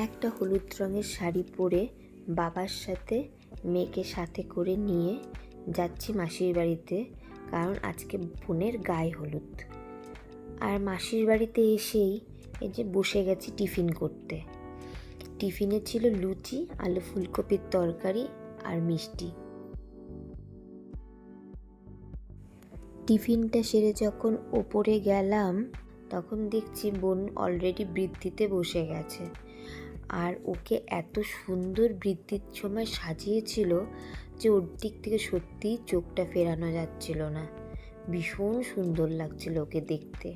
একটা হলুদ রঙের শাড়ি পরে বাবার সাথে মেয়েকে সাথে করে নিয়ে যাচ্ছি মাসির বাড়িতে, কারণ আজকে বোনের গায়ে হলুদ। আর মাসির বাড়িতে এসেই এই যে বসে গেছি টিফিন করতে। টিফিনে ছিল লুচি, আলু ফুলকপির তরকারি আর মিষ্টি। টিফিনটা সেরে যখন ওপরে গেলাম তখন দেখছি বোন অলরেডি বৃদ্ধিতে বসে গেছে। আর ওকে এত সুন্দর বৃদ্ধির সময় সাজিয়েছিল যে ওর দিক থেকে সত্যিই চোখটা ফেরানো যাচ্ছিল না। ভীষণ সুন্দর লাগছিল ওকে দেখতে।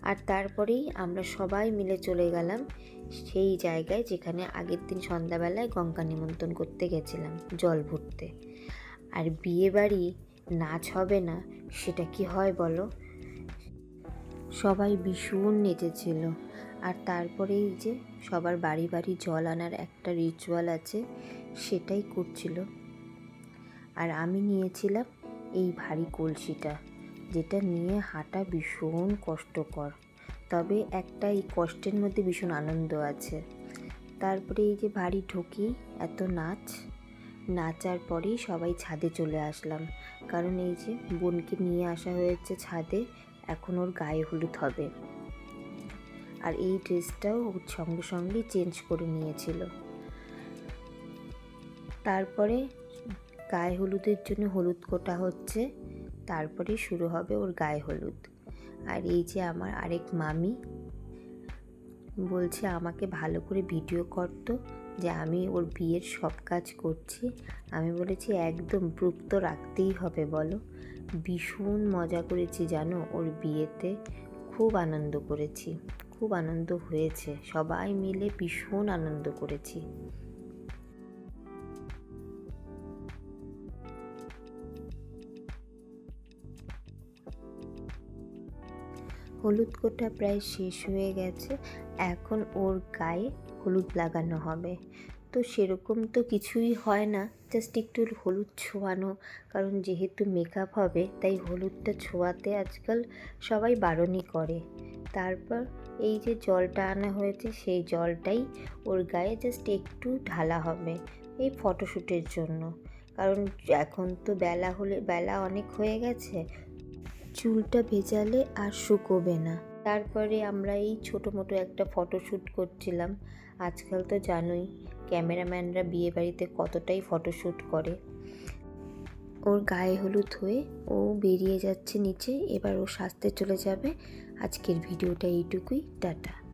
আর তারপরেই আমরা সবাই মিলে চলে গেলাম সেই জায়গায় যেখানে আগের দিন সন্ধ্যাবেলায় গঙ্গা নিমন্ত্রণ করতে গেছিলাম জল ভরতে। আর বিয়ে বাড়ি নাচ হবে না সেটা কি হয় বলো? সবাই ভীষণ নেচেছিল। আর তারপরেই যে সবার বাড়ি বাড়ি জল আনার একটা রিচুয়াল আছে, সেটাই করছিল। আর আমি নিয়েছিলাম এই ভারী কলসিটা, যেটা নিয়ে হাঁটা ভীষণ কষ্টকর, তবে একটা এই কষ্টের মধ্যে ভীষণ আনন্দ আছে। তারপরে এই যে বাড়ি ঢুকি এত নাচার পরেই সবাই ছাদে চলে আসলাম, কারণ এই যে বোনকে নিয়ে আসা হয়েছে ছাদে, এখন ওর গায়ে হলুদ হবে। আর এই ড্রেসটাও ওর সঙ্গে সঙ্গে চেঞ্জ করে নিয়েছিল। তারপরে গায়ে হলুদের জন্য হলুদ কোটা হচ্ছে, তারপরে শুরু হবে ওর গায়ে হলুদ। আর এই যে আমার আরেক মামি বলছে আমাকে ভালো করে ভিডিও করতো, যে আমি ওর বিয়ের সব কাজ করছি। আমি বলেছি একদম প্রুফ তো রাখতেই হবে বলো। ভীষণ মজা করেছি জানো ওর বিয়েতে, খুব আনন্দ করেছি, খুব আনন্দ হয়েছে, সবাই মিলে ভীষণ আনন্দ করেছি। হলুদ কোটা প্রায় শেষ হয়ে গেছে, এখন ওর গায়ে হলুদ লাগানো হবে। তো সেরকম তো কিছুই হয় না, জাস্ট একটু হলুদ ছোঁয়ানো, কারণ যেহেতু মেকআপ হবে তাই হলুদটা ছোঁয়াতে আজকাল সবাই বারণই করে। তারপর এই যে জলটা আনা হয়েছে সেই জলটাই ওর গায়ে জাস্ট একটু ঢালা হবে এই ফটোশ্যুটের জন্য, কারণ এখন তো বেলা অনেক হয়ে গেছে, চুলটা ভেজালে আর শুকোবে না। তারপরে আমরা এই ছোটো মোটো একটা ফটোশ্যুট করছিলাম। আজকাল তো জানোই ক্যামেরাম্যানরা বিয়ে বাড়িতে কতটাই ফটোশ্যুট করে। ওর গায়ে হলুদ হয়ে ও বেরিয়ে যাচ্ছে নিচে, এবার ও সাজতে চলে যাবে। আজকের ভিডিওটা এইটুকুই, টাটা।